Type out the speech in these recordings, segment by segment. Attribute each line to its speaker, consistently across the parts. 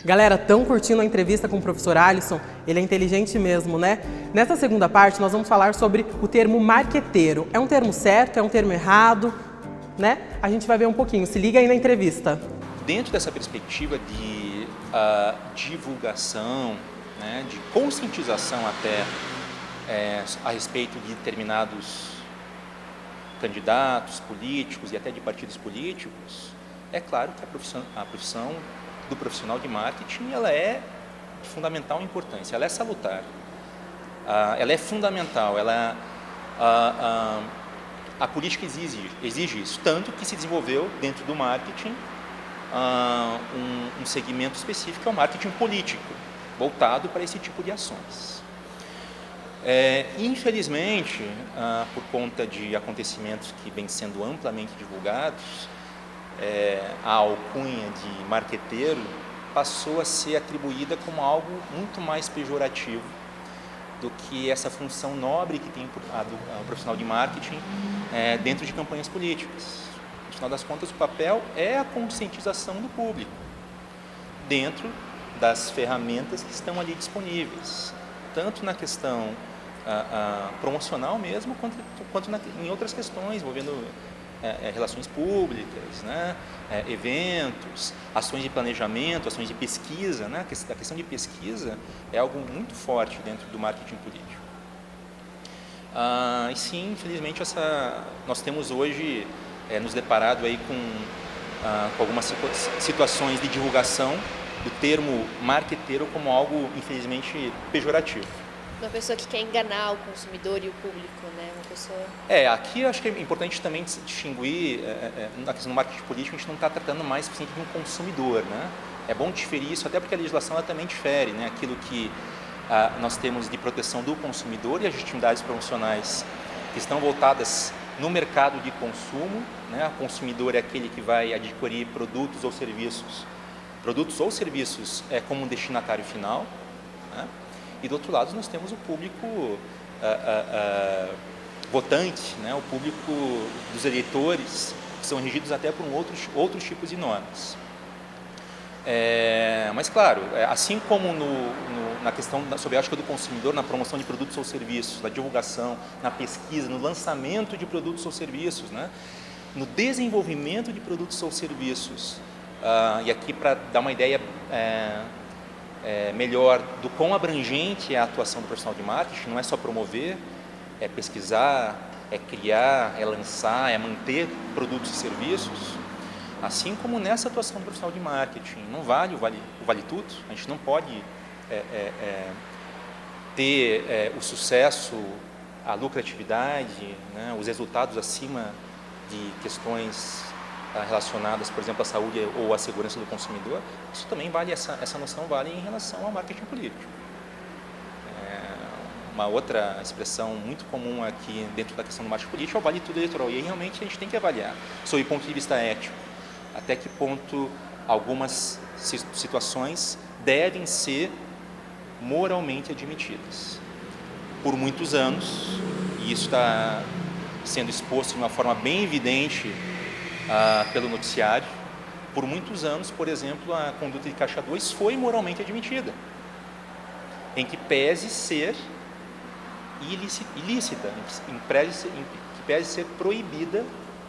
Speaker 1: Galera, tão curtindo a entrevista com o professor Alisson? Ele é inteligente mesmo, né? Nessa segunda parte, nós vamos falar sobre o termo marqueteiro. É um termo certo? É um termo errado? Né? A gente vai ver um pouquinho. Se liga aí na entrevista.
Speaker 2: Dentro dessa perspectiva de divulgação, né, de conscientização até a respeito de determinados candidatos políticos e até de partidos políticos, é claro que a profissão do profissional de marketing ela é de fundamental importância, ela é salutar, ela é fundamental, a política exige isso, tanto que se desenvolveu dentro do marketing um segmento específico, que é o marketing político, voltado para esse tipo de ações. Infelizmente, por conta de acontecimentos que vêm sendo amplamente divulgados, a alcunha de marqueteiro passou a ser atribuída como algo muito mais pejorativo do que essa função nobre que tem o profissional de marketing dentro de campanhas políticas. No final das contas, o papel é a conscientização do público dentro das ferramentas que estão ali disponíveis, tanto na questão promocional mesmo, quanto em outras questões envolvendo relações públicas, né? Eventos, ações de planejamento, ações de pesquisa, né? A questão de pesquisa é algo muito forte dentro do marketing político. E sim, infelizmente, nós temos hoje nos deparado aí com algumas situações de divulgação do termo marqueteiro como algo, infelizmente, pejorativo.
Speaker 3: Uma pessoa que quer enganar o consumidor e o público, né? Uma pessoa...
Speaker 2: Aqui eu acho que é importante também distinguir, na questão do marketing político, a gente não está tratando mais de um consumidor, né? É bom diferir isso, até porque a legislação ela também difere, né? Aquilo que nós temos de proteção do consumidor e as atividades promocionais que estão voltadas no mercado de consumo, né? O consumidor é aquele que vai adquirir produtos ou serviços como um destinatário final, né? E do outro lado nós temos o público votante, né? O público dos eleitores, que são regidos até por outros tipos de normas. Mas claro, assim como na questão sob a ótica do consumidor, na promoção de produtos ou serviços, na divulgação, na pesquisa, no lançamento de produtos ou serviços, né? No desenvolvimento de produtos ou serviços, e aqui para dar uma ideia melhor do quão abrangente é a atuação do profissional de marketing, não é só promover, é pesquisar, é criar, é lançar, é manter produtos e serviços, assim como nessa atuação do profissional de marketing, não vale o vale tudo, a gente não pode ter o sucesso, a lucratividade, né, os resultados acima de questões relacionadas, por exemplo, à saúde ou à segurança do consumidor. Isso também vale, essa noção vale em relação ao marketing político. Uma outra expressão muito comum aqui dentro da questão do marketing político é o vale tudo eleitoral, e aí realmente a gente tem que avaliar, sob o ponto de vista ético, até que ponto algumas situações devem ser moralmente admitidas. Por muitos anos, e isso está sendo exposto de uma forma bem evidente pelo noticiário, por muitos anos, por exemplo, a conduta de caixa 2 foi moralmente admitida, em que pese ser ilícita, em que pese ser proibida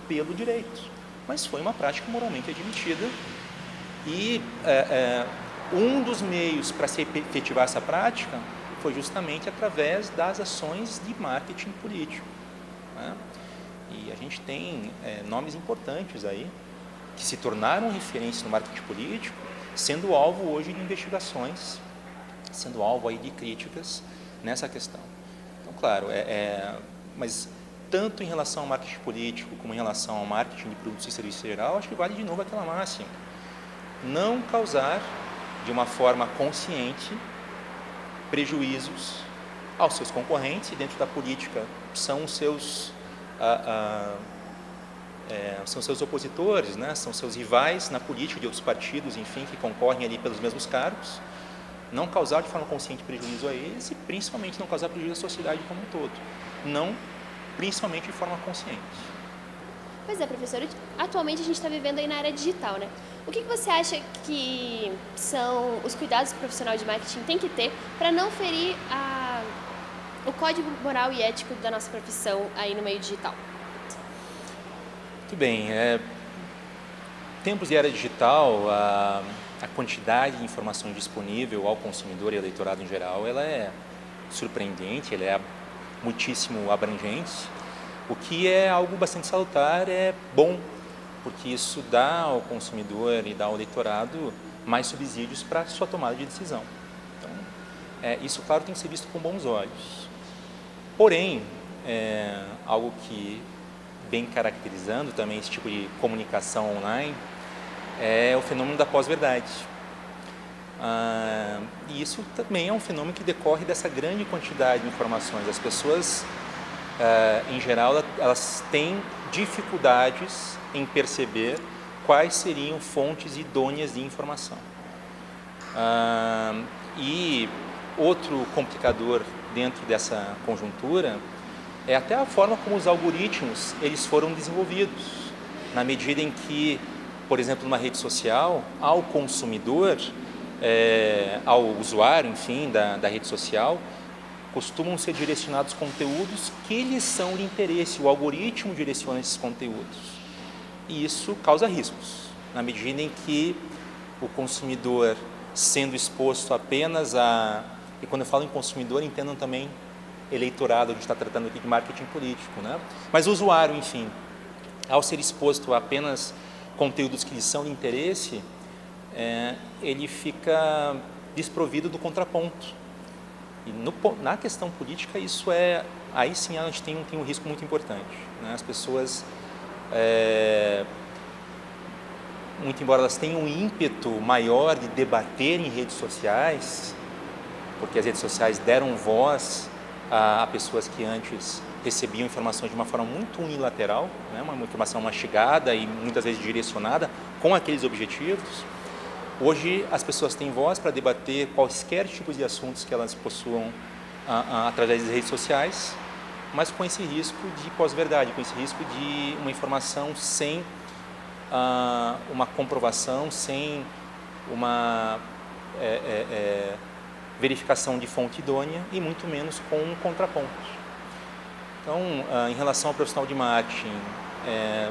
Speaker 2: pelo direito, mas foi uma prática moralmente admitida e um dos meios para se efetivar essa prática foi justamente através das ações de marketing político, né? E a gente tem nomes importantes aí que se tornaram referências no marketing político, sendo alvo hoje de investigações, sendo alvo aí de críticas nessa questão. Então, claro, mas tanto em relação ao marketing político como em relação ao marketing de produtos e serviços em geral, acho que vale de novo aquela máxima: não causar de uma forma consciente prejuízos aos seus concorrentes, e dentro da política são os seus opositores, né? São seus rivais na política de outros partidos, enfim, que concorrem ali pelos mesmos cargos. Não causar de forma consciente prejuízo a eles e principalmente não causar prejuízo à sociedade como um todo. Não, principalmente de forma consciente.
Speaker 3: Pois é, professor, atualmente a gente está vivendo aí na era digital, né? O que você acha que são os cuidados que o profissional de marketing tem que ter para não ferir o código moral e ético da nossa profissão aí no meio digital?
Speaker 2: Muito bem. Tempos de era digital, a quantidade de informação disponível ao consumidor e ao eleitorado em geral, ela é surpreendente, ela é muitíssimo abrangente, o que é algo bastante salutar, é bom, porque isso dá ao consumidor e dá ao eleitorado mais subsídios para a sua tomada de decisão. Então, isso, claro, tem que ser visto com bons olhos. Porém, algo que vem caracterizando também esse tipo de comunicação online é o fenômeno da pós-verdade. E isso também é um fenômeno que decorre dessa grande quantidade de informações. As pessoas, em geral, elas têm dificuldades em perceber quais seriam fontes idôneas de informação. E outro complicador dentro dessa conjuntura é até a forma como os algoritmos eles foram desenvolvidos, na medida em que, por exemplo, numa rede social, ao consumidor, ao usuário, enfim, da rede social, costumam ser direcionados conteúdos que lhes são de interesse, o algoritmo direciona esses conteúdos. E isso causa riscos, na medida em que o consumidor, sendo exposto apenas e quando eu falo em consumidor, entendam também eleitorado, a gente está tratando aqui de marketing político, né? Mas o usuário, enfim, ao ser exposto a apenas conteúdos que lhe são de interesse, ele fica desprovido do contraponto. E na questão política, isso aí sim a gente tem um risco muito importante, né? As pessoas, muito embora elas tenham um ímpeto maior de debater em redes sociais, porque as redes sociais deram voz a pessoas que antes recebiam informações de uma forma muito unilateral, né? Uma informação mastigada e muitas vezes direcionada com aqueles objetivos. Hoje as pessoas têm voz para debater quaisquer tipos de assuntos que elas possuam através das redes sociais, mas com esse risco de pós-verdade, com esse risco de uma informação sem uma comprovação, sem uma verificação de fonte idônea e muito menos com um contraponto. Então, em relação ao profissional de marketing,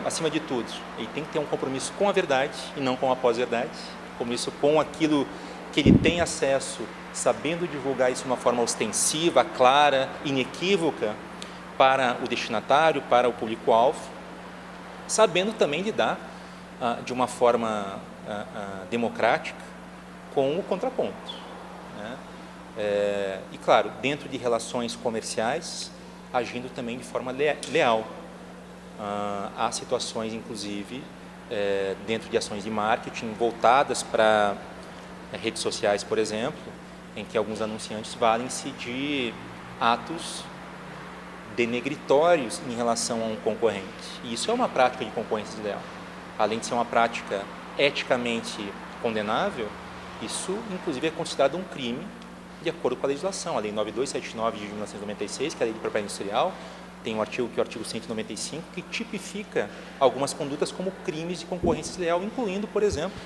Speaker 2: acima de tudo, ele tem que ter um compromisso com a verdade e não com a pós-verdade, compromisso com aquilo que ele tem acesso, sabendo divulgar isso de uma forma ostensiva, clara, inequívoca para o destinatário, para o público-alvo, sabendo também lidar de uma forma democrática com o contraponto, né? E claro, dentro de relações comerciais, agindo também de forma leal. Há situações, inclusive, dentro de ações de marketing voltadas para redes sociais, por exemplo, em que alguns anunciantes valem-se de atos denegritórios em relação a um concorrente. E isso é uma prática de concorrência desleal. Além de ser uma prática eticamente condenável, isso, inclusive, é considerado um crime de acordo com a legislação. A Lei 9279 de 1996, que é a Lei de Propriedade Industrial, tem um artigo, que é o artigo 195, que tipifica algumas condutas como crimes de concorrência desleal, incluindo, por exemplo,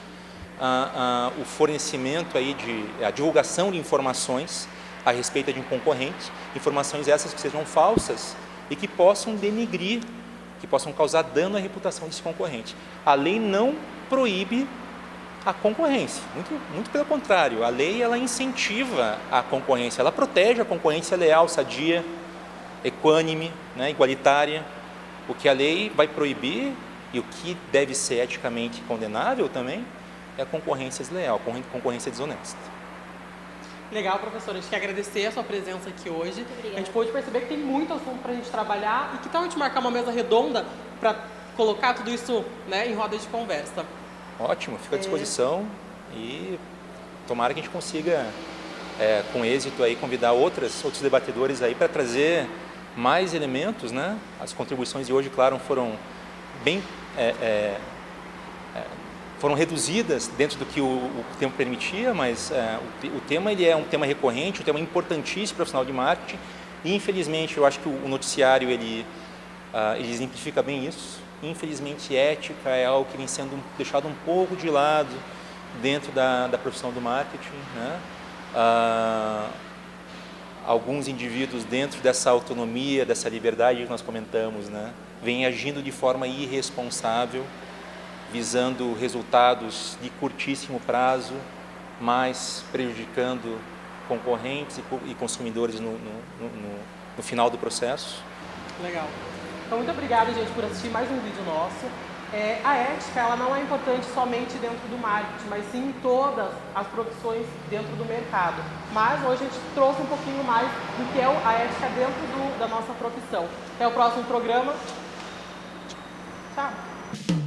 Speaker 2: o fornecimento a divulgação de informações a respeito de um concorrente, informações essas que sejam falsas e que possam denigrir, que possam causar dano à reputação desse concorrente. A lei não proíbe a concorrência, muito pelo contrário, a lei ela incentiva a concorrência, ela protege a concorrência leal, sadia, equânime, né, igualitária. O que a lei vai proibir e o que deve ser eticamente condenável também é a concorrência desleal, concorrência desonesta.
Speaker 1: Legal, professora. A gente quer agradecer a sua presença aqui hoje.
Speaker 3: Obrigada.
Speaker 1: A gente pôde perceber que tem muito assunto para a gente trabalhar e que tal a gente marcar uma mesa redonda para colocar tudo isso, né, em roda de conversa.
Speaker 2: Ótimo, fico à disposição e tomara que a gente consiga, com êxito, aí, convidar outros debatedores aí para trazer mais elementos, né? As contribuições de hoje, claro, foram bem foram reduzidas dentro do que o tempo permitia, mas o tema ele é um tema recorrente, um tema importantíssimo para o profissional de marketing e, infelizmente, eu acho que o noticiário ele exemplifica bem isso. infelizmente, ética é algo que vem sendo deixado um pouco de lado dentro da profissão do marketing, né? Alguns indivíduos dentro dessa autonomia, dessa liberdade que nós comentamos, né, vêm agindo de forma irresponsável, visando resultados de curtíssimo prazo, mas prejudicando concorrentes e consumidores no final do processo.
Speaker 1: Legal. Então, muito obrigada, gente, por assistir mais um vídeo nosso. A ética, ela não é importante somente dentro do marketing, mas sim em todas as profissões dentro do mercado. Mas hoje a gente trouxe um pouquinho mais do que é a ética dentro da nossa profissão. Até o próximo programa. Tchau!